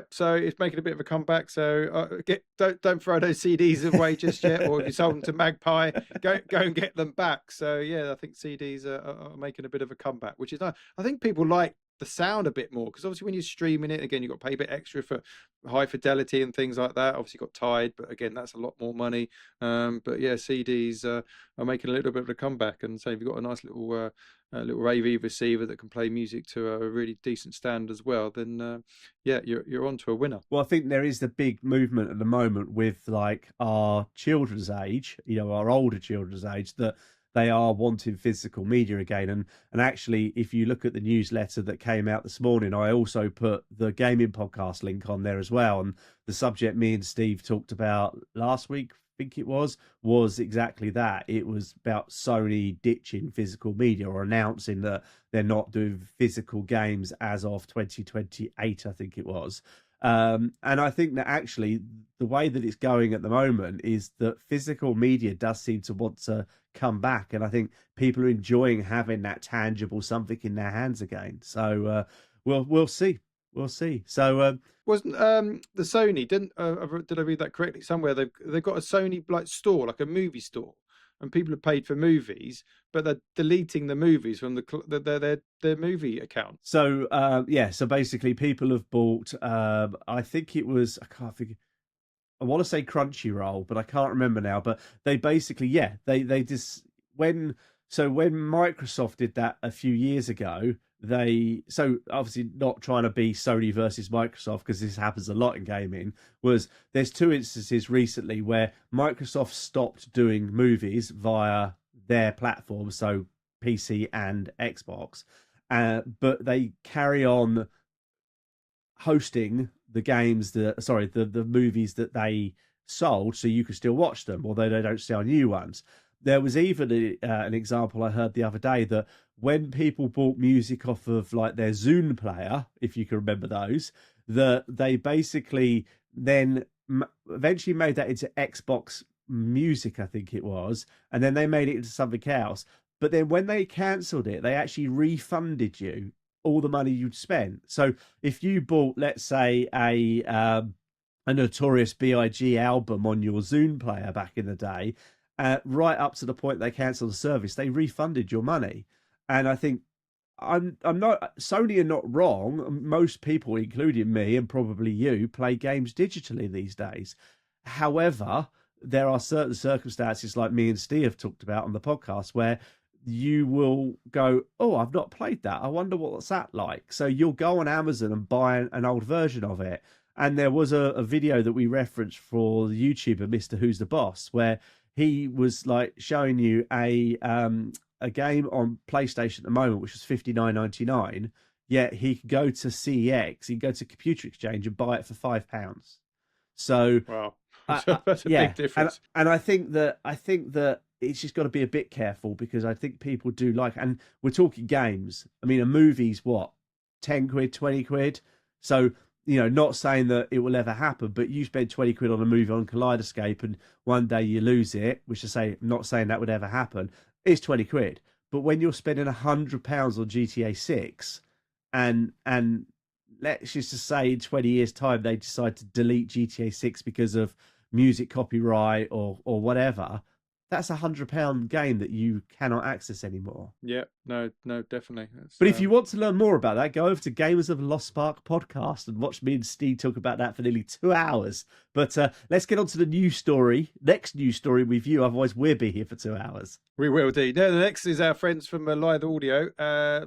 So it's making a bit of a comeback. So don't throw those CDs away just yet, or if you sold them to Magpie, go and get them back. So yeah, I think CDs are making a bit of a comeback, which is nice. I think people like the sound a bit more, because obviously when you're streaming it, again, you've got to pay a bit extra for high fidelity and things like that. Obviously got Tide, but again, that's a lot more money. But yeah, CDs are making a little bit of a comeback. And so if you've got a nice little AV receiver that can play music to a really decent standard as well, then yeah, you're on to a winner. Well, I think there is the big movement at the moment with like our children's age, our older children's age, that they are wanting physical media again. And actually, if you look at the newsletter that came out this morning, I also put the gaming podcast link on there as well. And the subject me and Steve talked about last week, I think it was exactly that. It was about Sony ditching physical media, or announcing that they're not doing physical games as of 2028, I think it was. And I think that actually the way that it's going at the moment is that physical media does seem to want to come back, and I think people are enjoying having that tangible something in their hands again. So we'll see. So wasn't the Sony, did I read that correctly somewhere? They've got a Sony like store, like a movie store, and people have paid for movies, but they're deleting the movies from their movie account. So so basically people have bought I think it was, I want to say Crunchyroll, but I can't remember now. But they basically, they just when Microsoft did that a few years ago, so obviously not trying to be Sony versus Microsoft, because this happens a lot in gaming, there's two instances recently where Microsoft stopped doing movies via their platform, so PC and Xbox, but they carry on hosting the games the movies that they sold, so you could still watch them, although they don't sell new ones. There was even an example I heard the other day that when people bought music off of like their Zune player, if you can remember those, that they basically then eventually made that into Xbox Music, I think it was, and then they made it into something else. But then when they cancelled it, they actually refunded you all the money you'd spent. So if you bought, let's say, a Notorious B.I.G. album on your Zune player back in the day, right up to the point they cancelled the service, they refunded your money. And I think Sony are not wrong. Most people, including me and probably you, play games digitally these days. However, there are certain circumstances, like me and Steve have talked about on the podcast, where you will go, oh, I've not played that, I wonder what's that like. So you'll go on Amazon and buy an old version of it. And there was a video that we referenced for the YouTuber Mr. Who's the Boss, where he was like showing you a game on PlayStation at the moment, which was $59.99. Yet he could go to CEX, he could go to Computer Exchange and buy it for £5. So wow, that's a big difference. And I think that it's just got to be a bit careful, because I think people do like, and we're talking games. I mean, a movie's what, 10 quid, 20 quid. So, not saying that it will ever happen, but you spend 20 quid on a movie on Kaleidoscape and one day you lose it, which I'm not saying that would ever happen. It's 20 quid. But when you're spending £100 on GTA 6 and let's just say in 20 years time, they decide to delete GTA 6 because of music copyright or whatever, that's £100 game that you cannot access anymore. Yeah, no, definitely. But if you want to learn more about that, go over to Gamers of Lost Spark podcast and watch me and Steve talk about that for nearly 2 hours. But let's get on to the next news story with you. Otherwise, we'll be here for 2 hours. We will do. No, the next is our friends from Live Audio.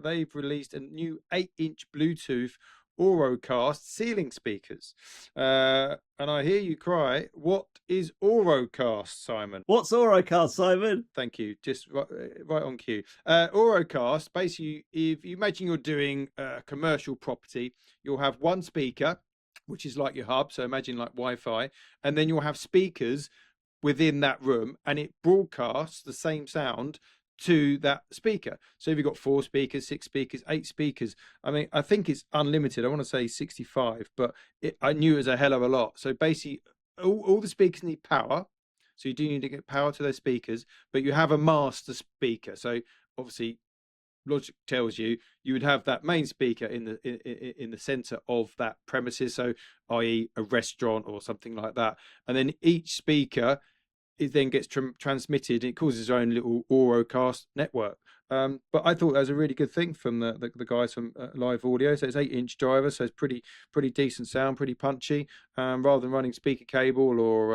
They've released a new 8-inch Bluetooth Aurocast ceiling speakers. And I hear you cry, what is Aurocast, Simon? What's Aurocast, Simon? Thank you. Just right on cue. Aurocast, basically, if you imagine you're doing a commercial property, you'll have one speaker, which is like your hub. So imagine like Wi-Fi. And then you'll have speakers within that room, and it broadcasts the same sound to that speaker. So if you've got 4 speakers, 6 speakers, 8 speakers, I mean, I think it's unlimited. I want to say 65, but I knew it was a hell of a lot. So basically, all the speakers need power. So you do need to get power to those speakers, but you have a master speaker. So obviously, logic tells you would have that main speaker in the center of that premises, so i.e. a restaurant or something like that, and then each speaker it then gets transmitted. It causes its own little Aurocast network. But I thought that was a really good thing from the guys from Live Audio. So it's 8-inch driver, so it's pretty decent sound, pretty punchy. Rather than running speaker cable or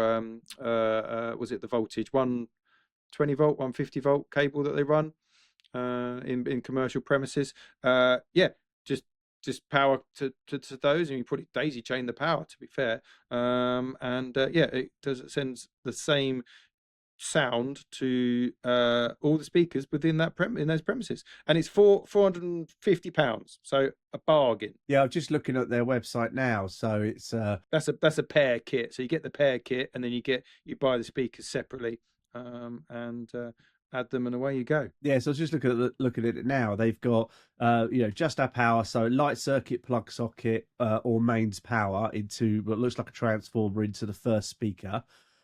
was it the voltage 120 volt, 150 volt cable that they run in commercial premises? Yeah, just power to those, and you put it daisy chain the power, to be fair. Yeah, it sends the same sound to all the speakers within that in those premises, and it's £450, so a bargain. Yeah, I'm just looking at their website now, so it's that's a pair kit. So you get the pair kit, and then you buy the speakers separately, and add them, and away you go. Yeah, so I was just looking at it now. They've got just our power, so light circuit plug socket or mains power into what looks like a transformer into the first speaker.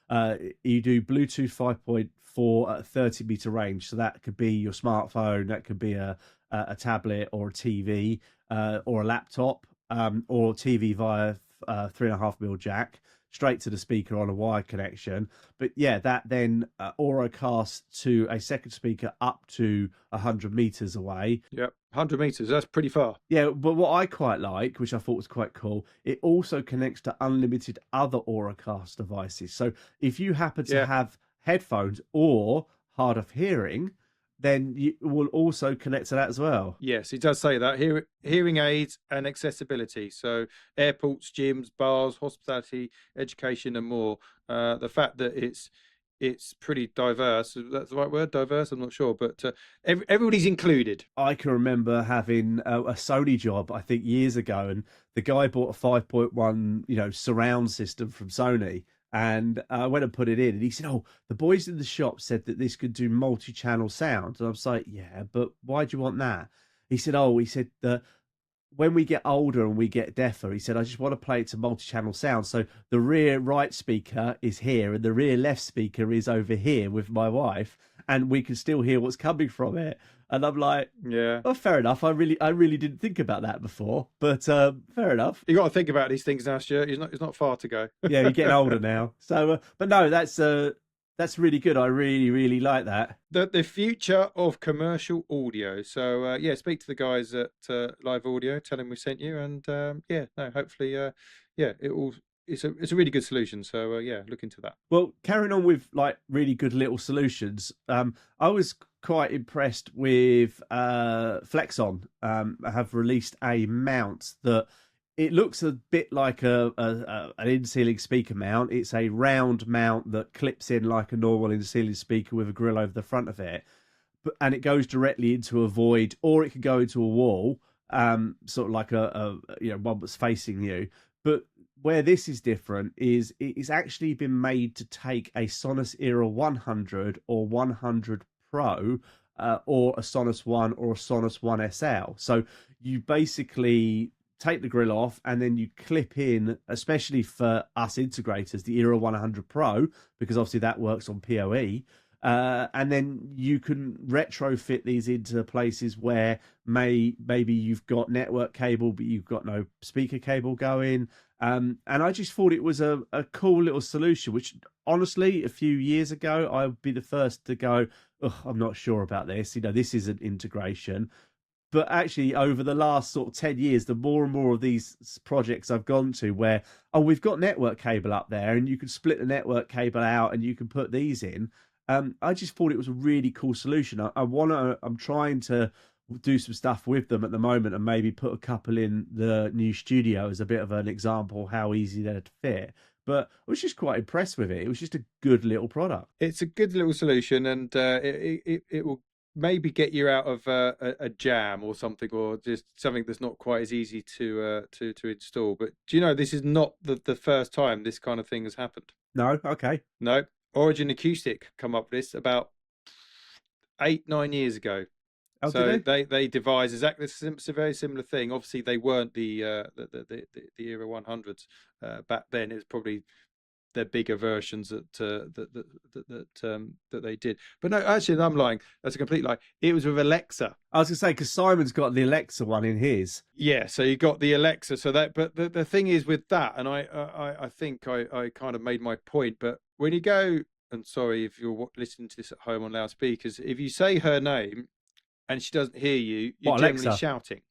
You do Bluetooth 5.4 at 30-meter range, so that could be your smartphone, that could be a tablet or a TV or a laptop, or TV via 3.5mm jack straight to the speaker on a wired connection. But yeah, that then Aurocasts to a second speaker up to 100 meters away. Yep, 100 meters, that's pretty far. Yeah, but what I quite like, which I thought was quite cool, it also connects to unlimited other Auracast devices. So if you happen to have headphones or hard of hearing, then you will also connect to that as well. Yes, it does say that. Hearing aids and accessibility. So airports, gyms, bars, hospitality, education, and more. The fact that it's pretty diverse. Is that the right word? Diverse? I'm not sure, but everybody's included. I can remember having a Sony job, I think years ago, and the guy bought a 5.1, surround system from Sony. And I went and put it in, and he said, "Oh, the boys in the shop said that this could do multi-channel sound." And I was like, "Yeah, but why do you want that?" He said, that when we get older and we get deafer, he said, I just want to play it to multi-channel sound. So the rear right speaker is here, and the rear left speaker is over here with my wife, and we can still hear what's coming from it." And I'm like, yeah, oh, fair enough. I really didn't think about that before, but fair enough. You got to think about these things now, Stuart. It's not far to go. Yeah, you're getting older now. So, but no, that's really good. I really like that. The future of commercial audio. So speak to the guys at Live Audio. Tell them we sent you, and hopefully, it's a really good solution. So look into that. Well, carrying on with like really good little solutions, I was quite impressed with Flexon. Have released a mount that it looks a bit like an in-ceiling speaker mount. It's a round mount that clips in like a normal in-ceiling speaker with a grill over the front of it, and it goes directly into a void, or it could go into a wall, sort of like a one that's facing you. But where this is different is it's actually been made to take a Sonos Era 100 or 100 Pro, or a Sonos One or a Sonos One SL. So you basically take the grill off, and then you clip in, especially for us integrators, the Era 100 Pro, because obviously that works on PoE. And then you can retrofit these into places where maybe you've got network cable, but you've got no speaker cable going. And I just thought it was a cool little solution, which honestly, a few years ago, I would be the first to go, oh, I'm not sure about this. This isn't integration. But actually, over the last sort of 10 years, the more and more of these projects I've gone to where, we've got network cable up there, and you can split the network cable out and you can put these in. I just thought it was a really cool solution. I'm trying to do some stuff with them at the moment, and maybe put a couple in the new studio as a bit of an example how easy they're to fit. But I was just quite impressed with it. It was just a good little product. It's a good little solution, and it will maybe get you out of a jam or something, or just something that's not quite as easy to install. But do you know, this is not the first time this kind of thing has happened? No? Okay. No. Origin Acoustic come up with this about 8-9 years ago. Oh, did So they? they devised exactly it's a very similar thing. Obviously, they weren't the Era 100s back then. It was probably their bigger versions that they did. But no, actually, I'm lying. That's a complete lie. It was with Alexa. I was gonna say because Simon's got the Alexa one in his. Yeah, so you got the Alexa. So that, but the thing is with that, and I think I kind of made my point. But when you go, and sorry if you're listening to this at home on loudspeakers, if you say her name and she doesn't hear you, you're What, generally Alexa? shouting.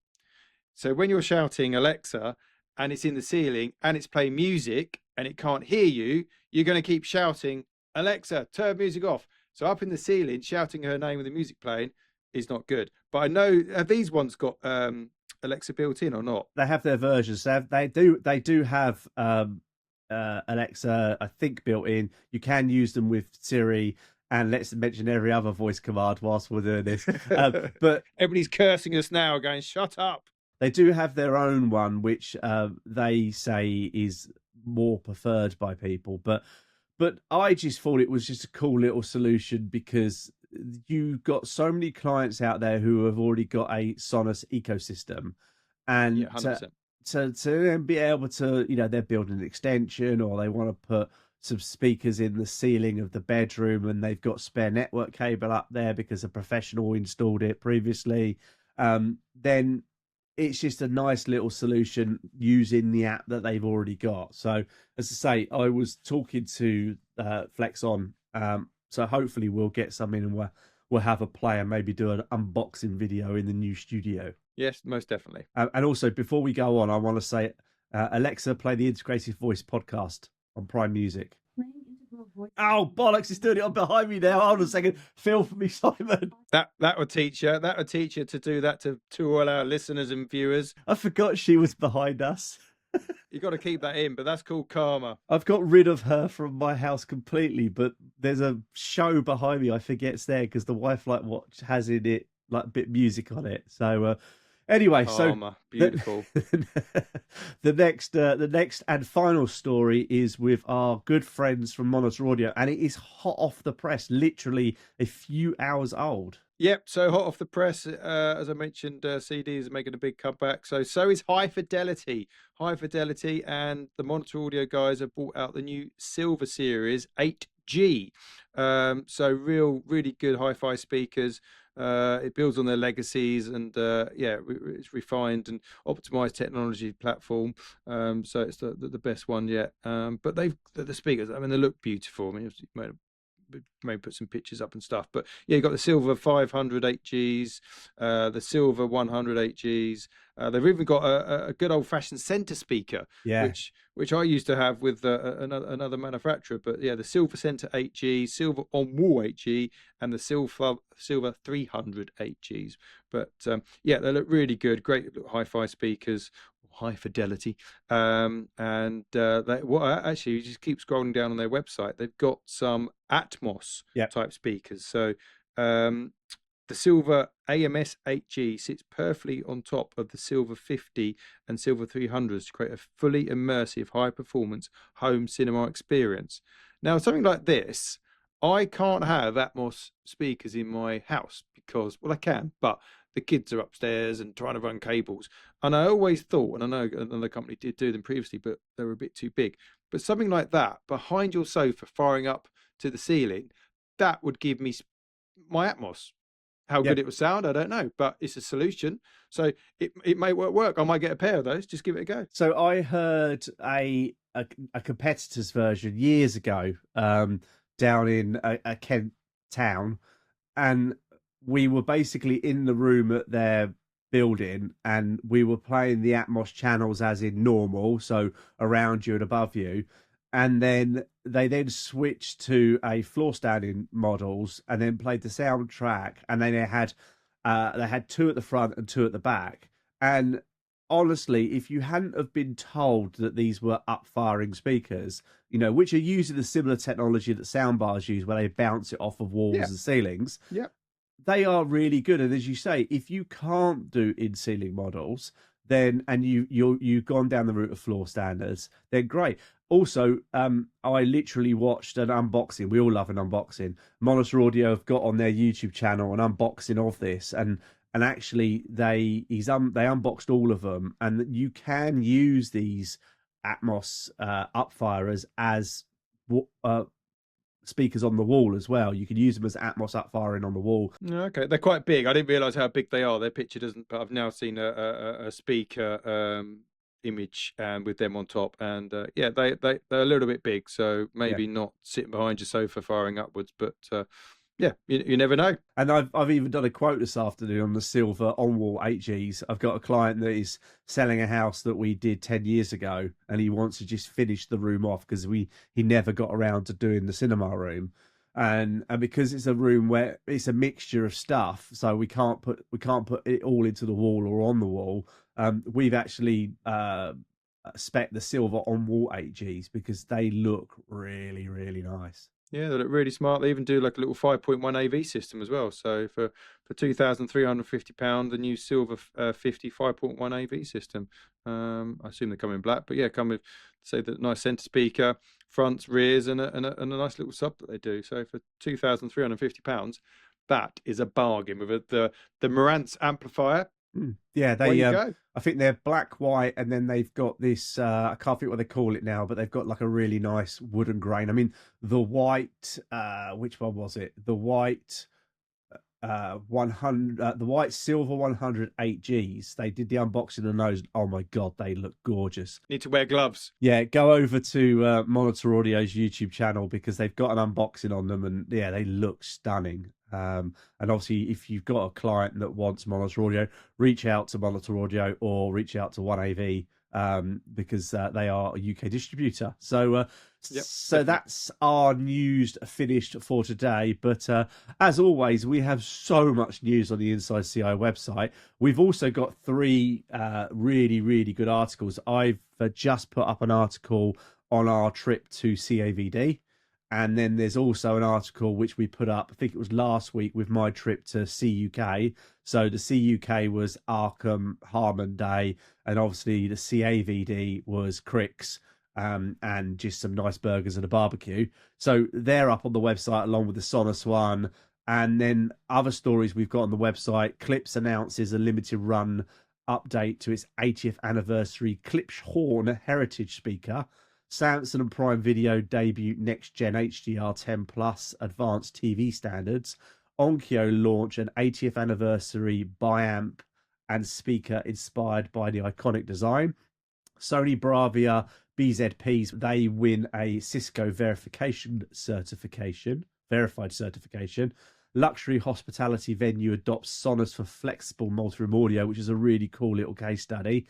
So when you're shouting Alexa and it's in the ceiling and it's playing music and it can't hear you, you're going to keep shouting, Alexa, turn music off. So up in the ceiling, shouting her name with the music playing is not good. But I know, have these ones got Alexa built in or not? They have their versions. They do have Alexa, I think, built in. You can use them with Siri, and let's mention every other voice command whilst we're doing this. But everybody's cursing us now, going, shut up. They do have their own one, which they say is more preferred by people. But I just thought it was just a cool little solution because you've got so many clients out there who have already got a Sonos ecosystem, and Yeah, 100%. to then be able to, they're building an extension or they want to put some speakers in the ceiling of the bedroom and they've got spare network cable up there because a professional installed it previously. Then it's just a nice little solution using the app that they've already got. So, as I say, I was talking to Flex on, so hopefully we'll get some in and we'll have a play and maybe do an unboxing video in the new studio. Yes, most definitely. And also, before we go on, I want to say, Alexa, play the Integrated Voice podcast on Prime Music. Oh, bollocks, it's doing it on behind me now. Hold on a second. Feel for me, Simon. That would teach you. That would teach you to do that to all our listeners and viewers. I forgot she was behind us. You got to keep that in, but that's called karma. I've got rid of her from my house completely, but there's a show behind me I forget's there because the wife has in it like a bit of music on it. So anyway, karma. Beautiful. The next and final story is with our good friends from Monitor Audio, and it is hot off the press, literally a few hours old. Yep, so hot off the press, as I mentioned, CDs are making a big comeback. So is High Fidelity. High Fidelity and the Monitor Audio guys have brought out the new Silver Series 8G. So really good hi-fi speakers. It builds on their legacies and it's refined and optimized technology platform. So it's the best one yet. But the speakers, I mean, they look beautiful. I mean, maybe put some pictures up and stuff, but yeah, you got the silver 500 8Gs, the silver 100 8Gs. They've even got a good old-fashioned center speaker, which I used to have with another manufacturer. But yeah, the silver center 8G, silver on-wall 8G, and the silver 300 8Gs. But yeah, they look really good. Great hi-fi speakers. High fidelity, and actually, you just keep scrolling down on their website. They've got some Atmos type speakers. So the silver AMS 8G sits perfectly on top of the silver 50 and silver 300s to create a fully immersive, high performance home cinema experience. Now, something like this, I can't have Atmos speakers in my house because, well, I can, but the kids are upstairs and trying to run cables. And I always thought, and I know another company did do them previously, but they were a bit too big. But something like that behind your sofa, firing up to the ceiling, that would give me my Atmos. How good it would sound, I don't know, but it's a solution. So it may work. I might get a pair of those. Just give it a go. So I heard a competitor's version years ago down in a Kent town, and we were basically in the room at their building and we were playing the Atmos channels as in normal, so around you and above you. And then they then switched to a floor standing models and then played the soundtrack. And then they had two at the front and two at the back. And honestly, if you hadn't have been told that these were up firing speakers, which are using the similar technology that soundbars use, where they bounce it off of walls and ceilings, they are really good. And as you say, if you can't do in-ceiling models, then and you've gone down the route of floor standards, they're great. Also, I literally watched an unboxing. We all love an unboxing. Monitor Audio have got on their YouTube channel an unboxing of this, and actually they unboxed all of them, and you can use these Atmos upfirers as speakers on the wall as well. You can use them as Atmos upfiring on the wall. Okay, they're quite big. I didn't realise how big they are. Their picture doesn't, but I've now seen a speaker image with them on top, and yeah, they're a little bit big, so maybe not sitting behind your sofa firing upwards, but yeah, you never know. And I've even done a quote this afternoon on the silver on-wall HGs. I've got a client that is selling a house that we did 10 years ago, and he wants to just finish the room off because he never got around to doing the cinema room. And because it's a room where it's a mixture of stuff, so we can't put it all into the wall or on the wall. We've actually spec the silver on-wall HGs because they look really, really nice. Yeah, they look really smart. They even do like a little 5.1 AV system as well. So for £2,350, the new silver 50 5.1 AV system. I assume they come in black, but yeah, come with, say, the nice centre speaker, fronts, rears, and a nice little sub that they do. So for £2,350, that is a bargain with the Marantz amplifier. Yeah, There you go. I think they're black, white, and then they've got this. I can't think what they call it now, but they've got like a really nice wooden grain. I mean, the white. Which one was it? The white. 100. The white silver 108 Gs. They did the unboxing of those. Oh my god, they look gorgeous. Need to wear gloves. Yeah, go over to Monitor Audio's YouTube channel because they've got an unboxing on them, and yeah, they look stunning. And obviously, if you've got a client that wants Monitor Audio, reach out to Monitor Audio or reach out to 1AV because they are a UK distributor. So, so that's our news finished for today. But as always, we have so much news on the Inside CI website. We've also got 3 really, really good articles. I've just put up an article on our trip to CAVD. And then there's also an article which we put up, I think it was last week, with my trip to CUK. So the CUK was Arkham, Harmon Day, and obviously the CAVD was Crick's, and just some nice burgers and a barbecue. So they're up on the website along with the Sonos one. And then other stories we've got on the website. Clips announces a limited run update to its 80th anniversary Klipschhorn heritage speaker. Samsung and Prime Video debut next-gen HDR10 Plus advanced TV standards. Onkyo launch an 80th anniversary biamp and speaker inspired by the iconic design. Sony Bravia BZPs, they win a Cisco verified certification. Luxury hospitality venue adopts Sonos for flexible multi-room audio, which is a really cool little case study.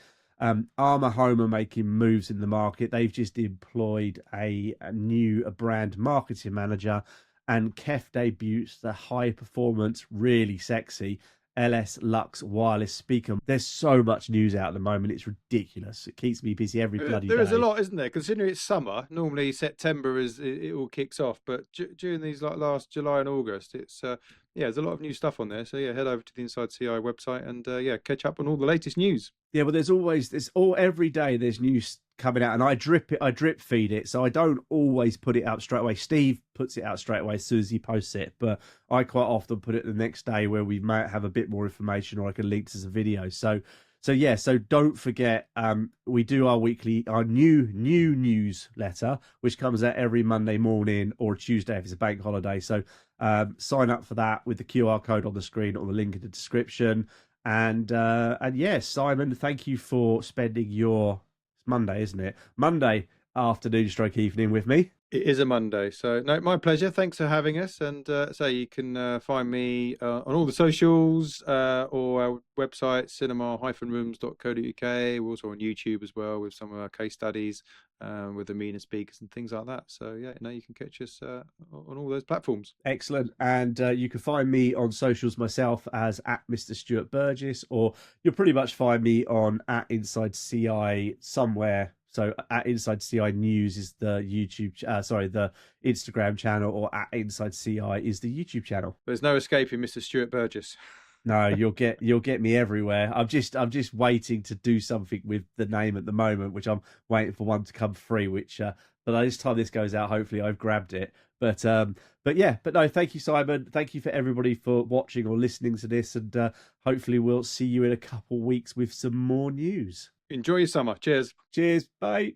Armour Home are making moves in the market. They've just employed a new brand marketing manager, and Kef debuts the high performance, really sexy LS Lux wireless speaker. There's so much news out at the moment. It's ridiculous. It keeps me busy every bloody day. There is a lot, isn't there? Considering it's summer, normally September it all kicks off, but during these like last July and August, it's there's a lot of new stuff on there. So yeah, head over to the Inside CI website and catch up on all the latest news. Yeah, but every day there's news coming out, and I drip feed it, so I don't always put it out straight away. Steve puts it out straight away as soon as he posts it, but I quite often put it the next day where we might have a bit more information, or I can link to some videos. So don't forget, we do our new newsletter, which comes out every Monday morning or Tuesday if it's a bank holiday. So sign up for that with the QR code on the screen or the link in the description. And yes, Simon, thank you for spending your Monday, isn't it? Monday afternoon stroke evening with me. It is a Monday, so no, my pleasure. Thanks for having us. And so you can find me on all the socials or our website, cinema-rooms.co.uk. We're also on YouTube as well with some of our case studies with the Mina speakers and things like that. So yeah, you can catch us on all those platforms. Excellent. And you can find me on socials myself as at Mr. Stuart Burgess, or you'll pretty much find me on at Inside CI somewhere. So at Inside CI News is the the Instagram channel, or at Inside CI is the YouTube channel. There's no escaping Mr. Stuart Burgess. No, you'll get me everywhere. I'm just waiting to do something with the name at the moment, which I'm waiting for one to come free, which But by this time this goes out, hopefully I've grabbed it. But yeah, but no, thank you, Simon. Thank you for everybody for watching or listening to this, and hopefully we'll see you in a couple weeks with some more news. Enjoy your summer. Cheers. Cheers. Bye.